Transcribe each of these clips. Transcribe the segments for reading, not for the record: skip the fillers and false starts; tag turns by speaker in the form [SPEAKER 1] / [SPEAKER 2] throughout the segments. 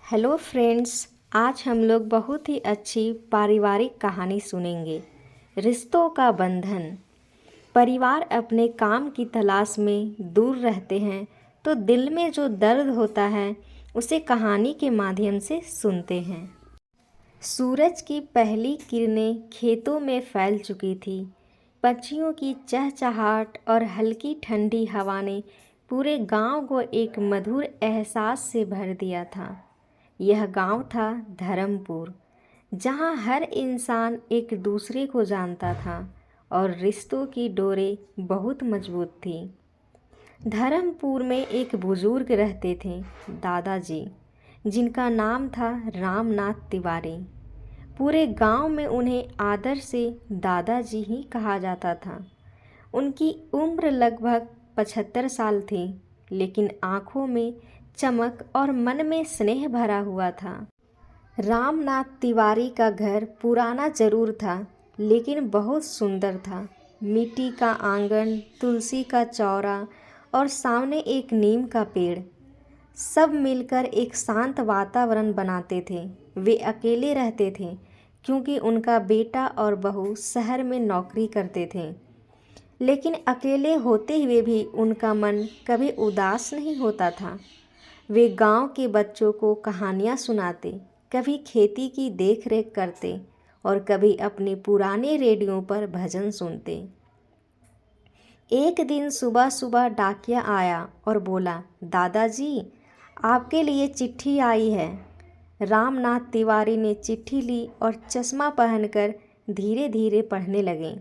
[SPEAKER 1] Hello friends. आज हम लोग बहुत ही अच्छी पारिवारिक कहानी सुनेंगे। रिश्तों का बंधन। परिवार अपने काम की तलाश में दूर रहते हैं तो दिल में जो दर्द होता है उसे कहानी के माध्यम से सुनते हैं। सूरज की पहली किरणें खेतों में फैल चुकी थी। पक्षियों की चहचहाट और हल्की ठंडी हवा ने पूरे गांव को एक मधुर एहसास से भर दिया था। यह गांव था धर्मपुर, जहां हर इंसान एक दूसरे को जानता था और रिश्तों की डोरें बहुत मजबूत थी। धर्मपुर में एक बुजुर्ग रहते थे, दादाजी, जिनका नाम था रामनाथ तिवारी। पूरे गांव में उन्हें आदर से दादाजी ही कहा जाता था। उनकी उम्र लगभग 75 साल थी, लेकिन आंखों में चमक और मन में स्नेह भरा हुआ था। रामनाथ तिवारी का घर पुराना जरूर था, लेकिन बहुत सुंदर था। मिट्टी का आंगन, तुलसी का चौरा और सामने एक नीम का पेड़, सब मिलकर एक शांत वातावरण बनाते थे। वे अकेले रहते थे क्योंकि उनका बेटा और बहू शहर में नौकरी करते थे, लेकिन अकेले होते हुए भी उनका मन कभी उदास नहीं होता था। वे गांव के बच्चों को कहानियाँ सुनाते, कभी खेती की देखरेख करते और कभी अपने पुराने रेडियो पर भजन सुनते। एक दिन सुबह सुबह डाकिया आया और बोला, दादाजी, आपके लिए चिट्ठी आई है। रामनाथ तिवारी ने चिट्ठी ली और चश्मा पहनकर धीरे धीरे पढ़ने लगे।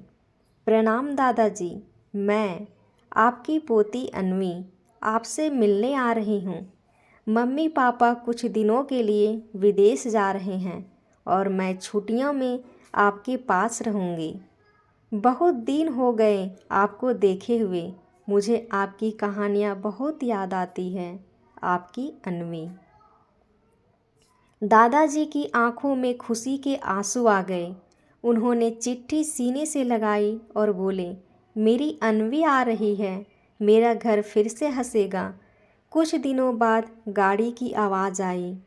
[SPEAKER 1] प्रणाम दादाजी, मैं आपकी पोती अन्वी आपसे मिलने आ रही हूँ। मम्मी पापा कुछ दिनों के लिए विदेश जा रहे हैं और मैं छुट्टियों में आपके पास रहूँगी। बहुत दिन हो गए आपको देखे हुए। मुझे आपकी कहानियाँ बहुत याद आती हैं। आपकी अन्वी। दादाजी की आंखों में खुशी के आंसू आ गए। उन्होंने चिट्ठी सीने से लगाई और बोले, मेरी अन्वी आ रही है, मेरा घर फिर से हंसेगा। कुछ दिनों बाद गाड़ी की आवाज़ आई।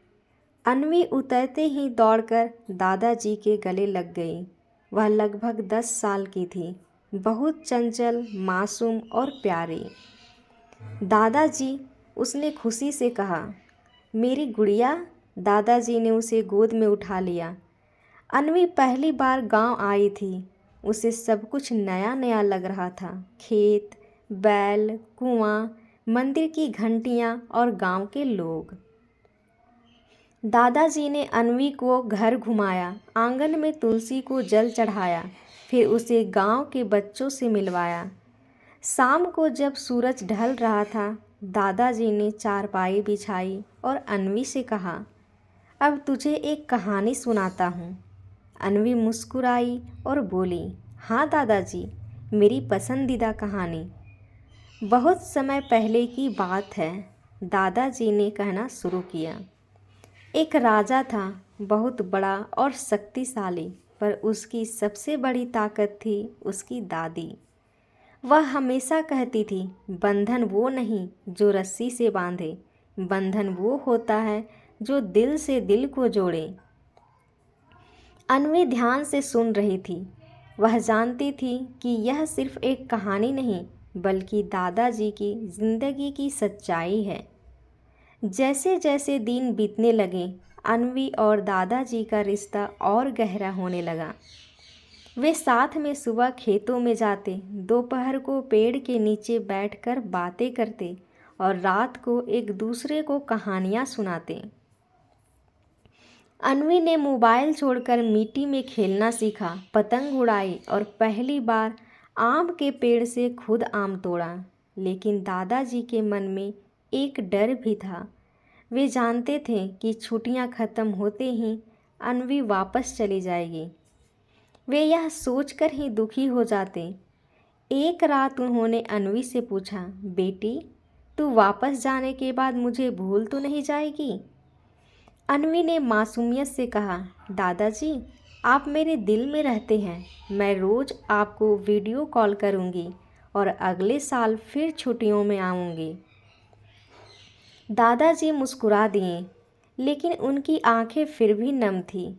[SPEAKER 1] अन्वी उतरते ही दौड़कर दादाजी के गले लग गई। वह लगभग 10 साल की थी, बहुत चंचल, मासूम और प्यारी। दादाजी, उसने खुशी से कहा। मेरी गुड़िया। दादाजी ने उसे गोद में उठा लिया। अन्वी पहली बार गांव आई थी। उसे सब कुछ नया नया लग रहा था। खेत, बैल, कुआं, मंदिर की घंटियां और गांव के लोग। दादाजी ने अन्वी को घर घुमाया, आंगन में तुलसी को जल चढ़ाया, फिर उसे गांव के बच्चों से मिलवाया। शाम को जब सूरज ढल रहा था, दादाजी ने चारपाई बिछाई और अन्वी से कहा, अब तुझे एक कहानी सुनाता हूँ। अन्वी मुस्कुराई और बोली, हाँ दादाजी, मेरी पसंदीदा कहानी। बहुत समय पहले की बात है, दादाजी ने कहना शुरू किया। एक राजा था, बहुत बड़ा और शक्तिशाली, पर उसकी सबसे बड़ी ताकत थी उसकी दादी। वह हमेशा कहती थी, बंधन वो नहीं जो रस्सी से बांधे, बंधन वो होता है जो दिल से दिल को जोड़े। अन्वी ध्यान से सुन रही थी। वह जानती थी कि यह सिर्फ एक कहानी नहीं, बल्कि दादाजी की जिंदगी की सच्चाई है। जैसे जैसे दिन बीतने लगे, अन्वी और दादाजी का रिश्ता और गहरा होने लगा। वे साथ में सुबह खेतों में जाते, दोपहर को पेड़ के नीचे बैठकर बातें करते और रात को एक दूसरे को कहानियाँ सुनाते। अन्वी ने मोबाइल छोड़कर मिट्टी में खेलना सीखा, पतंग उड़ाई और पहली बार आम के पेड़ से खुद आम तोड़ा। लेकिन दादाजी के मन में एक डर भी था। वे जानते थे कि छुट्टियां खत्म होते ही अन्वी वापस चली जाएगी। वे यह सोचकर ही दुखी हो जाते। एक रात उन्होंने अन्वी से पूछा, बेटी, तू वापस जाने के बाद मुझे भूल तो नहीं जाएगी? अन्वी ने मासूमियत से कहा, दादाजी, आप मेरे दिल में रहते हैं। मैं रोज़ आपको वीडियो कॉल करूंगी और अगले साल फिर छुट्टियों में आऊंगी। दादाजी मुस्कुरा दिए। लेकिन उनकी आंखें फिर भी नम थीं।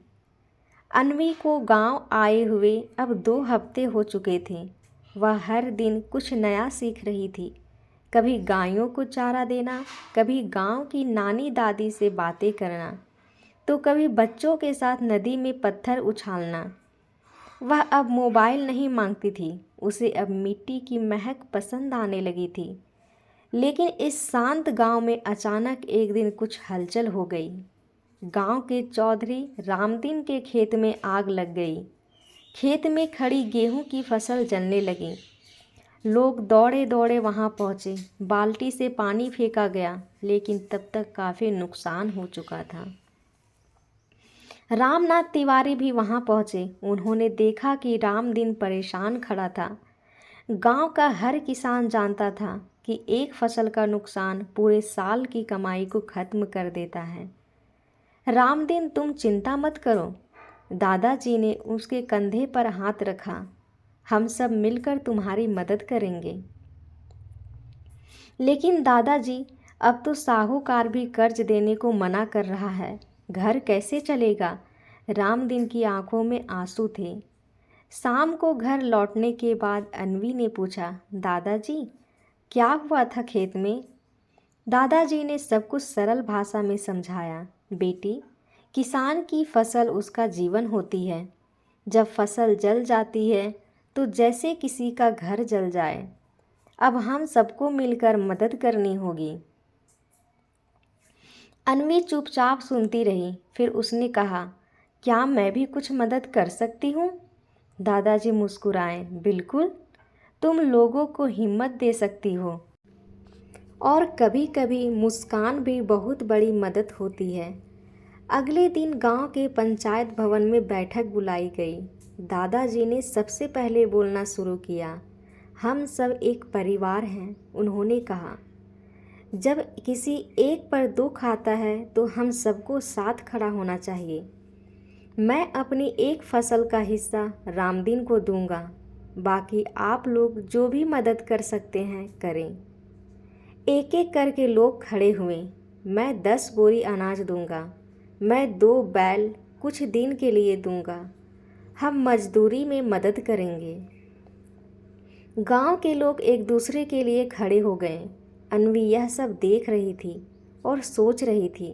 [SPEAKER 1] अन्वी को गांव आए हुए अब 2 हफ्ते हो चुके थे। वह हर दिन कुछ नया सीख रही थी। कभी गायों को चारा देना, कभी गांव की नानी दादी से बातें करना, तो कभी बच्चों के साथ नदी में पत्थर उछालना। वह अब मोबाइल नहीं मांगती थी, उसे अब मिट्टी की महक पसंद आने लगी थी। लेकिन इस शांत गांव में अचानक एक दिन कुछ हलचल हो गई। गांव के चौधरी रामदीन के खेत में आग लग गई। खेत में खड़ी गेहूं की फसल जलने लगी। लोग दौड़े दौड़े वहां पहुंचे। बाल्टी से पानी फेंका गया, लेकिन तब तक काफ़ी नुकसान हो चुका था। रामनाथ तिवारी भी वहां पहुंचे। उन्होंने देखा कि रामदीन परेशान खड़ा था। गांव का हर किसान जानता था कि एक फसल का नुकसान पूरे साल की कमाई को खत्म कर देता है। रामदीन, तुम चिंता मत करो, दादाजी ने उसके कंधे पर हाथ रखा। हम सब मिलकर तुम्हारी मदद करेंगे। लेकिन दादाजी, अब तो साहूकार भी कर्ज देने को मना कर रहा है। घर कैसे चलेगा? रामदीन की आंखों में आंसू थे। शाम को घर लौटने के बाद अन्वी ने पूछा, दादाजी क्या हुआ था खेत में? दादाजी ने सब कुछ सरल भाषा में समझाया। बेटी, किसान की फसल उसका जीवन होती है। जब फसल जल जाती है तो जैसे किसी का घर जल जाए। अब हम सबको मिलकर मदद करनी होगी। अन्वी चुपचाप सुनती रही। फिर उसने कहा, क्या मैं भी कुछ मदद कर सकती हूँ? दादाजी मुस्कुराए। बिल्कुल, तुम लोगों को हिम्मत दे सकती हो और कभी कभी मुस्कान भी बहुत बड़ी मदद होती है। अगले दिन गांव के पंचायत भवन में बैठक बुलाई गई। दादाजी ने सबसे पहले बोलना शुरू किया। हम सब एक परिवार हैं, उन्होंने कहा। जब किसी एक पर दुख आता है तो हम सबको साथ खड़ा होना चाहिए। मैं अपनी एक फसल का हिस्सा रामदीन को दूंगा, बाकी आप लोग जो भी मदद कर सकते हैं करें। एक एक करके लोग खड़े हुए। मैं 10 बोरी अनाज दूंगा। मैं 2 बैल कुछ दिन के लिए दूंगा। हम मजदूरी में मदद करेंगे। गांव के लोग एक दूसरे के लिए खड़े हो गए। अन्वी यह सब देख रही थी और सोच रही थी,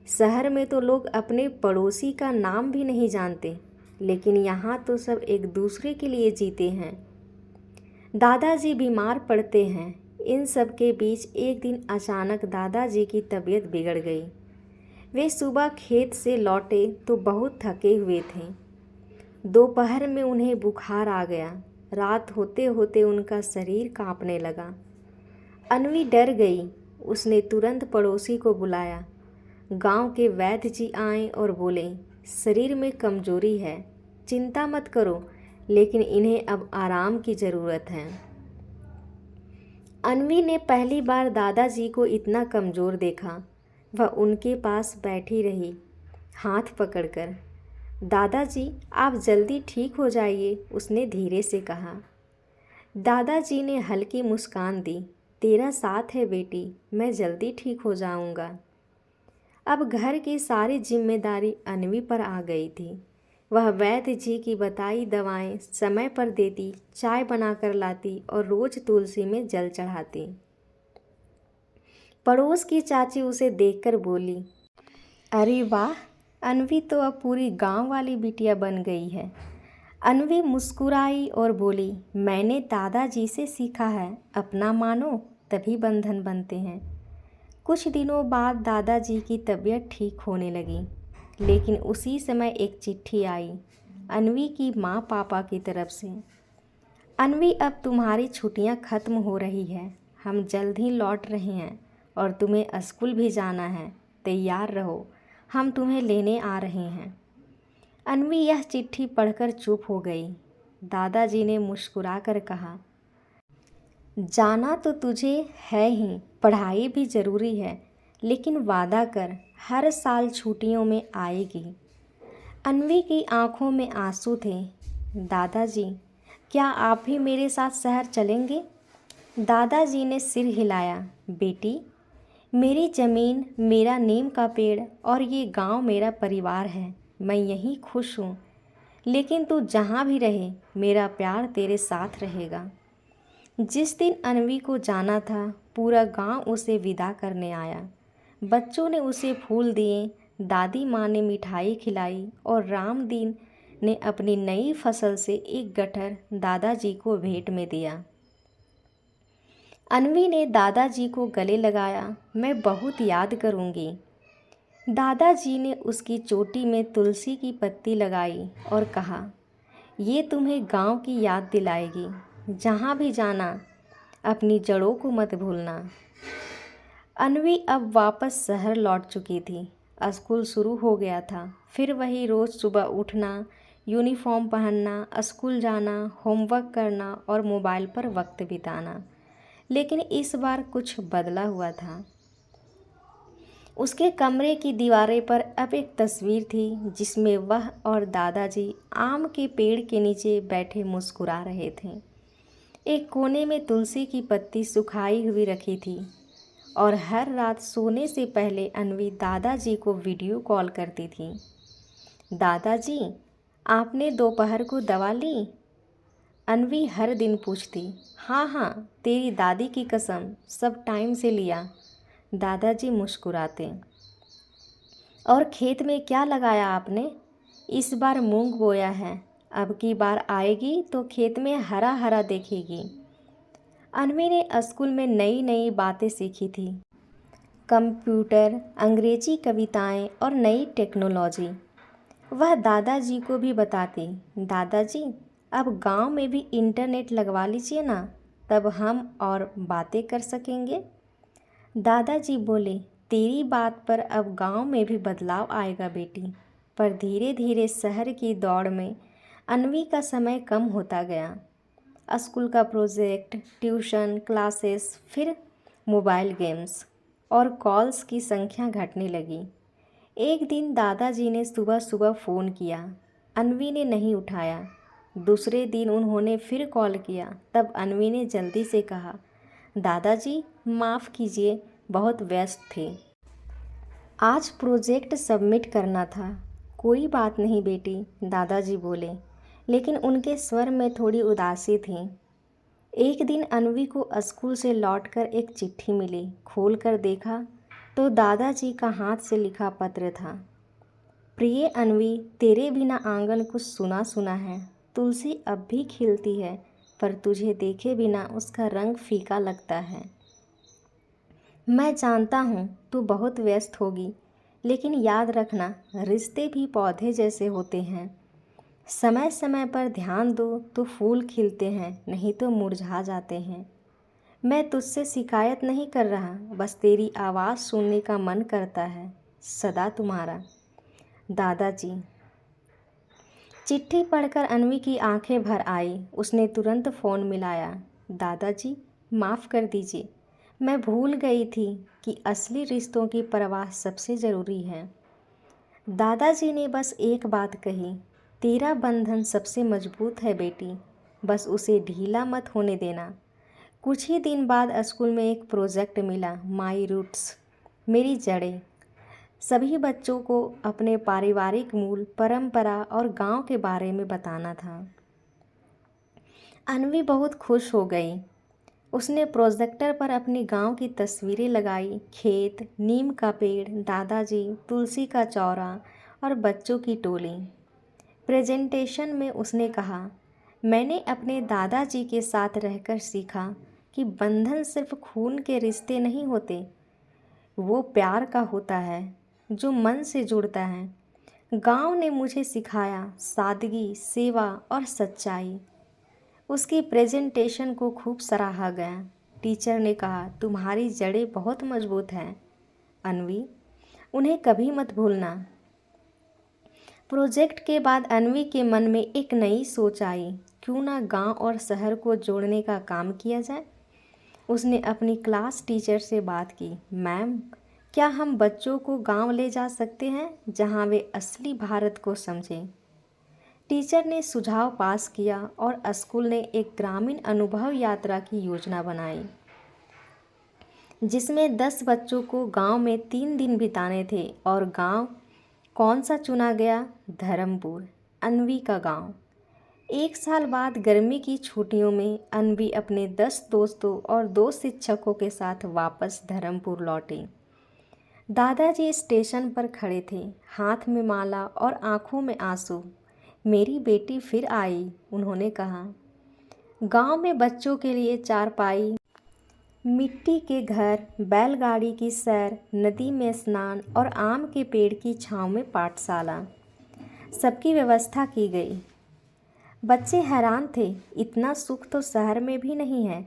[SPEAKER 1] शहर में तो लोग अपने पड़ोसी का नाम भी नहीं जानते, लेकिन यहाँ तो सब एक दूसरे के लिए जीते हैं। दादाजी बीमार पड़ते हैं। इन सब के बीच एक दिन अचानक दादाजी की तबीयत बिगड़ गई। वे सुबह खेत से लौटे तो बहुत थके हुए थे। दोपहर में उन्हें बुखार आ गया। रात होते होते उनका शरीर कांपने लगा। अन्वी डर गई। उसने तुरंत पड़ोसी को बुलाया। गांव के वैद्य जी आए और बोले, शरीर में कमजोरी है, चिंता मत करो, लेकिन इन्हें अब आराम की ज़रूरत है। अन्वी ने पहली बार दादाजी को इतना कमज़ोर देखा। वह उनके पास बैठी रही, हाथ पकड़कर। दादाजी, आप जल्दी ठीक हो जाइए, उसने धीरे से कहा। दादाजी ने हल्की मुस्कान दी। तेरा साथ है बेटी, मैं जल्दी ठीक हो जाऊंगा। अब घर की सारी जिम्मेदारी अन्वी पर आ गई थी। वह वैद्य जी की बताई दवाएं समय पर देती, चाय बनाकर लाती और रोज तुलसी में जल चढ़ाती। पड़ोस की चाची उसे देखकर बोली, अरे वाह, अन्वी तो अब पूरी गांव वाली बिटिया बन गई है। अन्वी मुस्कुराई और बोली, मैंने दादाजी से सीखा है, अपना मानो तभी बंधन बनते हैं। कुछ दिनों बाद दादाजी की तबीयत ठीक होने लगी, लेकिन उसी समय एक चिट्ठी आई अन्वी की माँ पापा की तरफ से। अन्वी, अब तुम्हारी छुट्टियाँ ख़त्म हो रही है, हम जल्द ही लौट रहे हैं और तुम्हें स्कूल भी जाना है, तैयार रहो, हम तुम्हें लेने आ रहे हैं। अन्वी यह चिट्ठी पढ़कर चुप हो गई। दादाजी ने मुस्कुराकर कहा, जाना तो तुझे है ही, पढ़ाई भी ज़रूरी है, लेकिन वादा कर हर साल छुट्टियों में आएगी। अन्वी की आंखों में आंसू थे। दादाजी, क्या आप भी मेरे साथ शहर चलेंगे? दादाजी ने सिर हिलाया। बेटी, मेरी ज़मीन, मेरा नीम का पेड़ और ये गांव मेरा परिवार है। मैं यहीं खुश हूँ। लेकिन तू जहाँ भी रहे, मेरा प्यार तेरे साथ रहेगा। जिस दिन अन्वी को जाना था, पूरा गांव उसे विदा करने आया। बच्चों ने उसे फूल दिए, दादी माँ ने मिठाई खिलाई और रामदीन ने अपनी नई फसल से एक गट्ठर दादाजी को भेंट में दिया। अन्वी ने दादाजी को गले लगाया। मैं बहुत याद करूँगी। दादाजी ने उसकी चोटी में तुलसी की पत्ती लगाई और कहा, ये तुम्हें गांव की याद दिलाएगी। जहाँ भी जाना, अपनी जड़ों को मत भूलना। अन्वी अब वापस शहर लौट चुकी थी। स्कूल शुरू हो गया था। फिर वही रोज़ सुबह उठना, यूनिफॉर्म पहनना, स्कूल जाना, होमवर्क करना और मोबाइल पर वक्त बिताना। लेकिन इस बार कुछ बदला हुआ था। उसके कमरे की दीवारें पर अब एक तस्वीर थी जिसमें वह और दादाजी आम के पेड़ के नीचे बैठे मुस्कुरा रहे थे। एक कोने में तुलसी की पत्ती सुखाई हुई रखी थी और हर रात सोने से पहले अन्वी दादाजी को वीडियो कॉल करती थी। दादाजी, आपने दोपहर को दवा ली? अन्वी हर दिन पूछती। हाँ हाँ, तेरी दादी की कसम, सब टाइम से लिया। दादाजी मुस्कुराते। और खेत में क्या लगाया आपने? इस बार मूंग बोया है। अब की बार आएगी तो खेत में हरा हरा देखेगी। अन्वी ने स्कूल में नई नई बातें सीखी थी। कंप्यूटर, अंग्रेजी कविताएं और नई टेक्नोलॉजी। वह दादाजी को भी बताती। दादाजी, अब गांव में भी इंटरनेट लगवा लीजिए ना, तब हम और बातें कर सकेंगे। दादाजी बोले, तेरी बात पर अब गांव में भी बदलाव आएगा बेटी। पर धीरे धीरे शहर की दौड़ में अन्वी का समय कम होता गया। स्कूल का प्रोजेक्ट, ट्यूशन क्लासेस, फिर मोबाइल गेम्स और कॉल्स की संख्या घटने लगी। एक दिन दादाजी ने सुबह सुबह फ़ोन किया। अन्वी ने नहीं उठाया। दूसरे दिन उन्होंने फिर कॉल किया। तब अन्वी ने जल्दी से कहा, दादाजी माफ़ कीजिए, बहुत व्यस्त थे। आज प्रोजेक्ट सबमिट करना था। कोई बात नहीं बेटी, दादाजी बोले, लेकिन उनके स्वर में थोड़ी उदासी थी। एक दिन अन्वी को स्कूल से लौटकर एक चिट्ठी मिली। खोलकर देखा तो दादाजी का हाथ से लिखा पत्र था। प्रिय अन्वी, तेरे बिना आंगन कुछ सुना सुना है। तुलसी अब भी खिलती है, पर तुझे देखे बिना उसका रंग फीका लगता है। मैं जानता हूँ तू बहुत व्यस्त होगी, लेकिन याद रखना, रिश्ते भी पौधे जैसे होते हैं। समय समय पर ध्यान दो तो फूल खिलते हैं, नहीं तो मुरझा जाते हैं। मैं तुझसे शिकायत नहीं कर रहा, बस तेरी आवाज़ सुनने का मन करता है। सदा तुम्हारा, दादाजी। चिट्ठी पढ़कर अन्वी की आंखें भर आई। उसने तुरंत फ़ोन मिलाया। दादाजी, माफ़ कर दीजिए, मैं भूल गई थी कि असली रिश्तों की परवाह सबसे ज़रूरी है। दादाजी ने बस एक बात कही, तेरा बंधन सबसे मजबूत है बेटी, बस उसे ढीला मत होने देना। कुछ ही दिन बाद स्कूल में एक प्रोजेक्ट मिला, माई रूट्स, मेरी जड़ें। सभी बच्चों को अपने पारिवारिक मूल, परंपरा और गांव के बारे में बताना था। अन्वी बहुत खुश हो गई। उसने प्रोजेक्टर पर अपनी गांव की तस्वीरें लगाई, खेत, नीम का पेड़, दादाजी, तुलसी का चौरा और बच्चों की टोली। प्रेजेंटेशन में उसने कहा, मैंने अपने दादाजी के साथ रहकर सीखा कि बंधन सिर्फ खून के रिश्ते नहीं होते, वो प्यार का होता है जो मन से जुड़ता है। गांव ने मुझे सिखाया सादगी, सेवा और सच्चाई। उसकी प्रेजेंटेशन को खूब सराहा गया। टीचर ने कहा, तुम्हारी जड़ें बहुत मजबूत हैं अन्वी, उन्हें कभी मत भूलना। प्रोजेक्ट के बाद अन्वी के मन में एक नई सोच आई, क्यों ना गांव और शहर को जोड़ने का काम किया जाए। उसने अपनी क्लास टीचर से बात की, मैम, क्या हम बच्चों को गांव ले जा सकते हैं जहां वे असली भारत को समझें। टीचर ने सुझाव पास किया और स्कूल ने एक ग्रामीण अनुभव यात्रा की योजना बनाई। जिसमें 10 बच्चों को गांव में 3 दिन बिताने थे। और गांव कौन सा चुना गया? धर्मपुर, अन्वी का गांव। 1 साल बाद गर्मी की छुट्टियों में अन्वी अपने 10 दोस्तों और 2 शिक्षकों के साथ वापस धर्मपुर लौटे। दादाजी स्टेशन पर खड़े थे, हाथ में माला और आंखों में आंसू। मेरी बेटी फिर आई, उन्होंने कहा। गांव में बच्चों के लिए चारपाई, मिट्टी के घर, बैलगाड़ी की सैर, नदी में स्नान और आम के पेड़ की छांव में पाठशाला, सबकी व्यवस्था की गई। बच्चे हैरान थे, इतना सुख तो शहर में भी नहीं है।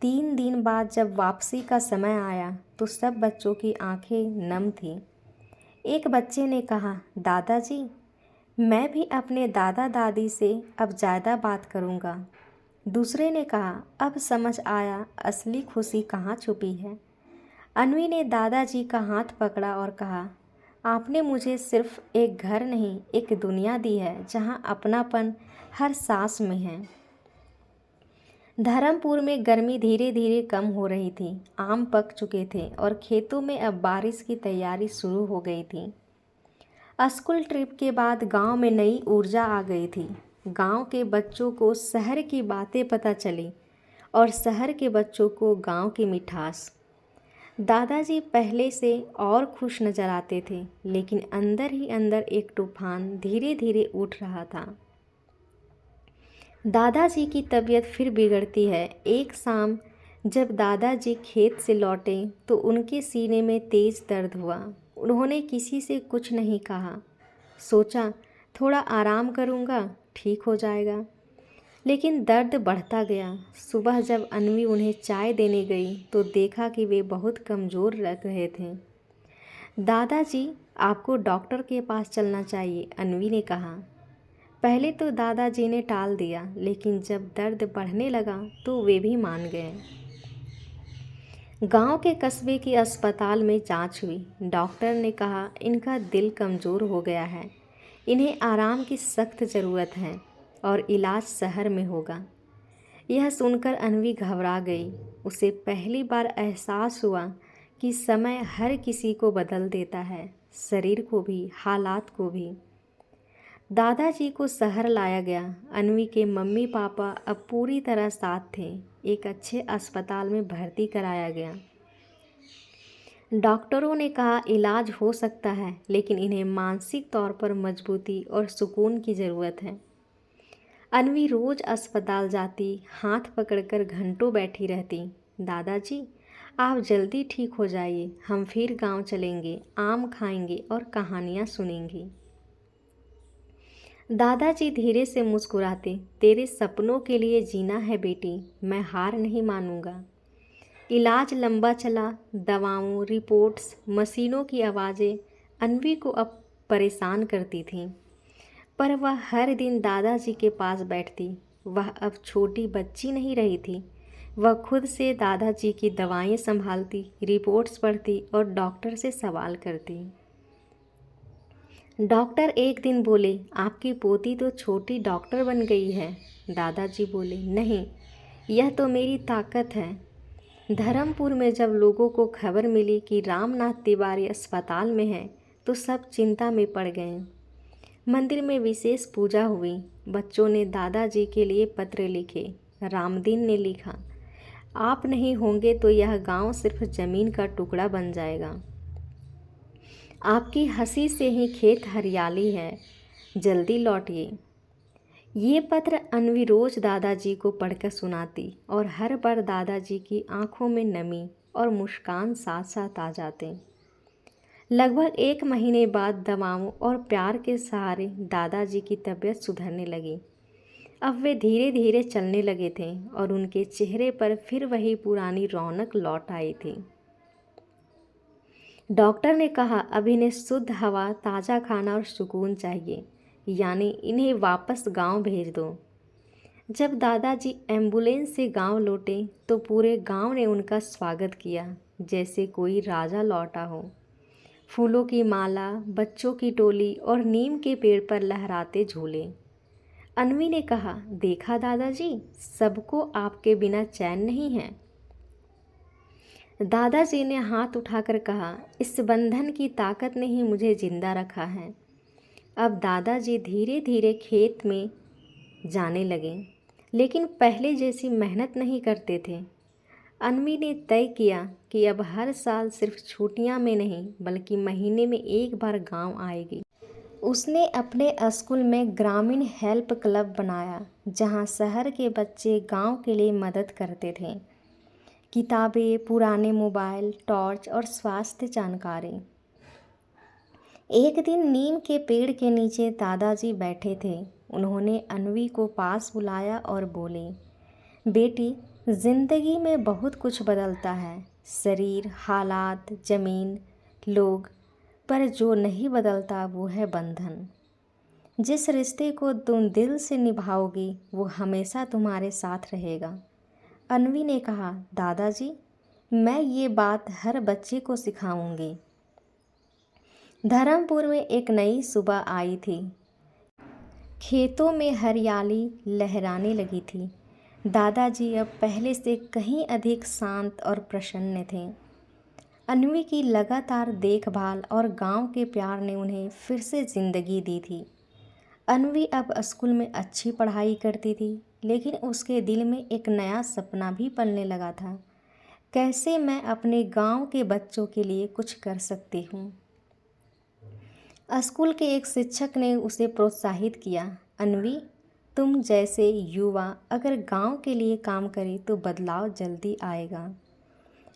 [SPEAKER 1] 3 दिन बाद जब वापसी का समय आया तो सब बच्चों की आंखें नम थीं। एक बच्चे ने कहा, दादाजी, मैं भी अपने दादा दादी से अब ज़्यादा बात करूँगा। दूसरे ने कहा, अब समझ आया असली खुशी कहाँ छुपी है। अन्वी ने दादाजी का हाथ पकड़ा और कहा, आपने मुझे सिर्फ एक घर नहीं, एक दुनिया दी है जहाँ अपनापन हर सांस में है। धर्मपुर में गर्मी धीरे धीरे कम हो रही थी। आम पक चुके थे और खेतों में अब बारिश की तैयारी शुरू हो गई थी। स्कूल ट्रिप के बाद गांव में नई ऊर्जा आ गई थी। गांव के बच्चों को शहर की बातें पता चली और शहर के बच्चों को गांव की मिठास। दादाजी पहले से और खुश नजर आते थे, लेकिन अंदर ही अंदर एक तूफान धीरे धीरे उठ रहा था। दादाजी की तबीयत फिर बिगड़ती है। एक शाम जब दादाजी खेत से लौटे तो उनके सीने में तेज दर्द हुआ। उन्होंने किसी से कुछ नहीं कहा। सोचा थोड़ा आराम करूँगा, ठीक हो जाएगा। लेकिन दर्द बढ़ता गया। सुबह जब अन्वी उन्हें चाय देने गई तो देखा कि वे बहुत कमज़ोर लग रहे थे। दादाजी, आपको डॉक्टर के पास चलना चाहिए, अन्वी ने कहा। पहले तो दादाजी ने टाल दिया, लेकिन जब दर्द बढ़ने लगा तो वे भी मान गए। गांव के कस्बे के अस्पताल में जांच हुई। डॉक्टर ने कहा, इनका दिल कमज़ोर हो गया है, इन्हें आराम की सख्त ज़रूरत है और इलाज शहर में होगा। यह सुनकर अन्वी घबरा गई। उसे पहली बार एहसास हुआ कि समय हर किसी को बदल देता है, शरीर को भी, हालात को भी। दादाजी को शहर लाया गया। अन्वी के मम्मी पापा अब पूरी तरह साथ थे। एक अच्छे अस्पताल में भर्ती कराया गया। डॉक्टरों ने कहा इलाज हो सकता है, लेकिन इन्हें मानसिक तौर पर मजबूती और सुकून की ज़रूरत है। अन्वी रोज़ अस्पताल जाती, हाथ पकड़कर घंटों बैठी रहती। दादाजी, आप जल्दी ठीक हो जाइए, हम फिर गांव चलेंगे, आम खाएंगे और कहानियाँ सुनेंगे। दादाजी धीरे से मुस्कुराते, तेरे सपनों के लिए जीना है बेटी, मैं हार नहीं मानूंगा। इलाज लंबा चला। दवाओं, रिपोर्ट्स, मशीनों की आवाज़ें अन्वी को अब परेशान करती थीं, पर वह हर दिन दादाजी के पास बैठती। वह अब छोटी बच्ची नहीं रही थी। वह खुद से दादाजी की दवाएं संभालती, रिपोर्ट्स पढ़ती और डॉक्टर से सवाल करती। डॉक्टर एक दिन बोले, आपकी पोती तो छोटी डॉक्टर बन गई है। दादाजी बोले, नहीं, यह तो मेरी ताकत है। धर्मपुर में जब लोगों को खबर मिली कि रामनाथ तिवारी अस्पताल में है तो सब चिंता में पड़ गए। मंदिर में विशेष पूजा हुई। बच्चों ने दादाजी के लिए पत्र लिखे। रामदीन ने लिखा, आप नहीं होंगे तो यह गांव सिर्फ ज़मीन का टुकड़ा बन जाएगा। आपकी हंसी से ही खेत हरियाली है, जल्दी लौटिए। ये पत्र अन्वी रोज़ दादाजी को पढ़कर सुनाती और हर बार दादाजी की आंखों में नमी और मुस्कान साथ साथ आ जाते। लगभग 1 महीने बाद दवाओं और प्यार के सहारे दादाजी की तबीयत सुधरने लगी। अब वे धीरे धीरे चलने लगे थे और उनके चेहरे पर फिर वही पुरानी रौनक लौट आई थी। डॉक्टर ने कहा, अब इन्हें शुद्ध हवा, ताज़ा खाना और सुकून चाहिए, यानी इन्हें वापस गांव भेज दो। जब दादाजी एम्बुलेंस से गांव लौटे तो पूरे गांव ने उनका स्वागत किया जैसे कोई राजा लौटा हो। फूलों की माला, बच्चों की टोली और नीम के पेड़ पर लहराते झूले। अन्वी ने कहा, देखा दादाजी, सबको आपके बिना चैन नहीं है। दादाजी ने हाथ उठाकर कहा, इस बंधन की ताकत ने ही मुझे जिंदा रखा है। अब दादाजी धीरे धीरे खेत में जाने लगे, लेकिन पहले जैसी मेहनत नहीं करते थे। अन्वी ने तय किया कि अब हर साल सिर्फ छुट्टियां में नहीं बल्कि महीने में एक बार गांव आएगी। उसने अपने स्कूल में ग्रामीण हेल्प क्लब बनाया, जहां शहर के बच्चे गांव के लिए मदद करते थे। किताबें, पुराने मोबाइल, टॉर्च और स्वास्थ्य जानकारी। एक दिन नीम के पेड़ के नीचे दादाजी बैठे थे। उन्होंने अन्वी को पास बुलाया और बोले, बेटी, जिंदगी में बहुत कुछ बदलता है, शरीर, हालात, ज़मीन, लोग, पर जो नहीं बदलता वो है बंधन। जिस रिश्ते को तुम दिल से निभाओगी वो हमेशा तुम्हारे साथ रहेगा। अन्वी ने कहा, दादाजी, मैं ये बात हर बच्चे को सिखाऊंगी। धर्मपुर में एक नई सुबह आई थी। खेतों में हरियाली लहराने लगी थी। दादाजी अब पहले से कहीं अधिक शांत और प्रसन्न थे। अन्वी की लगातार देखभाल और गांव के प्यार ने उन्हें फिर से ज़िंदगी दी थी। अन्वी अब स्कूल में अच्छी पढ़ाई करती थी, लेकिन उसके दिल में एक नया सपना भी पलने लगा था। कैसे मैं अपने गांव के बच्चों के लिए कुछ कर सकती हूँ। स्कूल के एक शिक्षक ने उसे प्रोत्साहित किया, अन्वी, तुम जैसे युवा अगर गांव के लिए काम करें तो बदलाव जल्दी आएगा।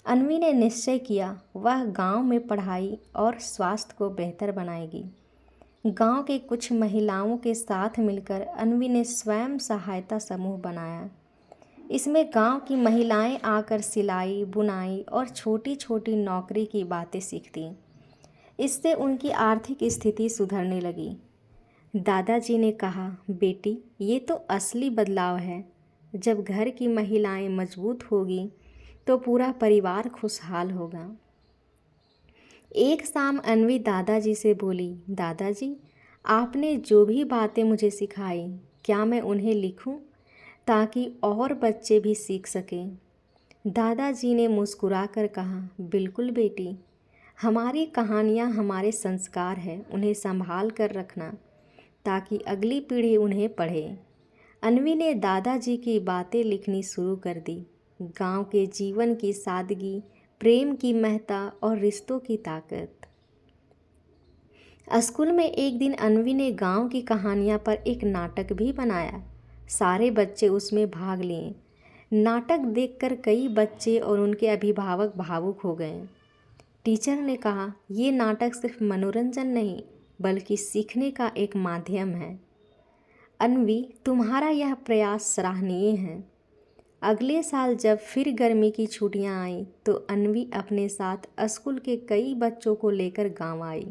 [SPEAKER 1] अन्वी ने निश्चय किया वह गांव में पढ़ाई और स्वास्थ्य को बेहतर बनाएगी। गांव के कुछ महिलाओं के साथ मिलकर अन्वी ने स्वयं सहायता समूह बनाया। इसमें गांव की महिलाएं आकर सिलाई, बुनाई और छोटी छोटी नौकरी की बातें सीखती। इससे उनकी आर्थिक स्थिति सुधरने लगी। दादाजी ने कहा, बेटी, ये तो असली बदलाव है। जब घर की महिलाएं मजबूत होगी तो पूरा परिवार खुशहाल होगा। एक शाम अन्वी दादाजी से बोली, दादाजी, आपने जो भी बातें मुझे सिखाई, क्या मैं उन्हें लिखूं ताकि और बच्चे भी सीख सकें? दादाजी ने मुस्कुराकर कहा, बिल्कुल बेटी, हमारी कहानियाँ हमारे संस्कार हैं, उन्हें संभाल कर रखना ताकि अगली पीढ़ी उन्हें पढ़े। अन्वी ने दादाजी की बातें लिखनी शुरू कर दी। गांव के जीवन की सादगी, प्रेम की महत्ता और रिश्तों की ताकत। स्कूल में एक दिन अन्वी ने गांव की कहानियाँ पर एक नाटक भी बनाया। सारे बच्चे उसमें भाग लिए। नाटक देखकर कई बच्चे और उनके अभिभावक भावुक हो गए। टीचर ने कहा, ये नाटक सिर्फ मनोरंजन नहीं बल्कि सीखने का एक माध्यम है। अन्वी, तुम्हारा यह प्रयास सराहनीय है। अगले साल जब फिर गर्मी की छुट्टियां आईं तो अन्वी अपने साथ स्कूल के कई बच्चों को लेकर गांव आई।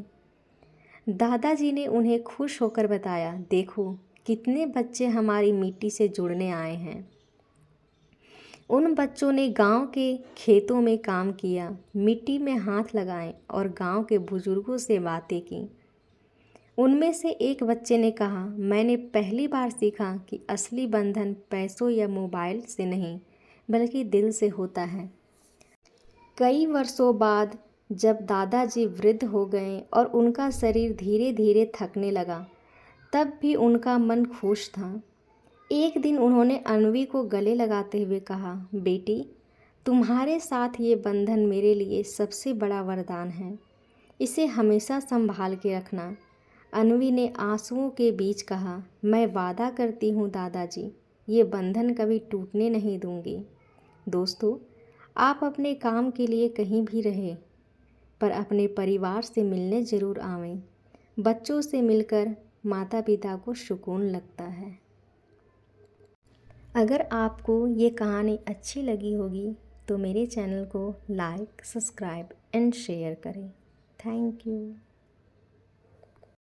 [SPEAKER 1] दादाजी ने उन्हें खुश होकर बताया, देखो कितने बच्चे हमारी मिट्टी से जुड़ने आए हैं। उन बच्चों ने गांव के खेतों में काम किया, मिट्टी में हाथ लगाए और गांव के बुजुर्गों से बातें की। उनमें से एक बच्चे ने कहा, मैंने पहली बार सीखा कि असली बंधन पैसों या मोबाइल से नहीं बल्कि दिल से होता है। कई वर्षों बाद जब दादाजी वृद्ध हो गए और उनका शरीर धीरे धीरे थकने लगा, तब भी उनका मन खुश था। एक दिन उन्होंने अन्वी को गले लगाते हुए कहा, बेटी, तुम्हारे साथ ये बंधन मेरे लिए सबसे बड़ा वरदान है। इसे हमेशा संभाल के रखना। अन्वी ने आंसुओं के बीच कहा, मैं वादा करती हूँ दादाजी, ये बंधन कभी टूटने नहीं दूंगी। दोस्तों, आप अपने काम के लिए कहीं भी रहें, पर अपने परिवार से मिलने ज़रूर आवें। बच्चों से मिलकर माता पिता को सुकून लगता है। अगर आपको ये कहानी अच्छी लगी होगी तो मेरे चैनल को लाइक, सब्सक्राइब एंड शेयर करें। Thank you.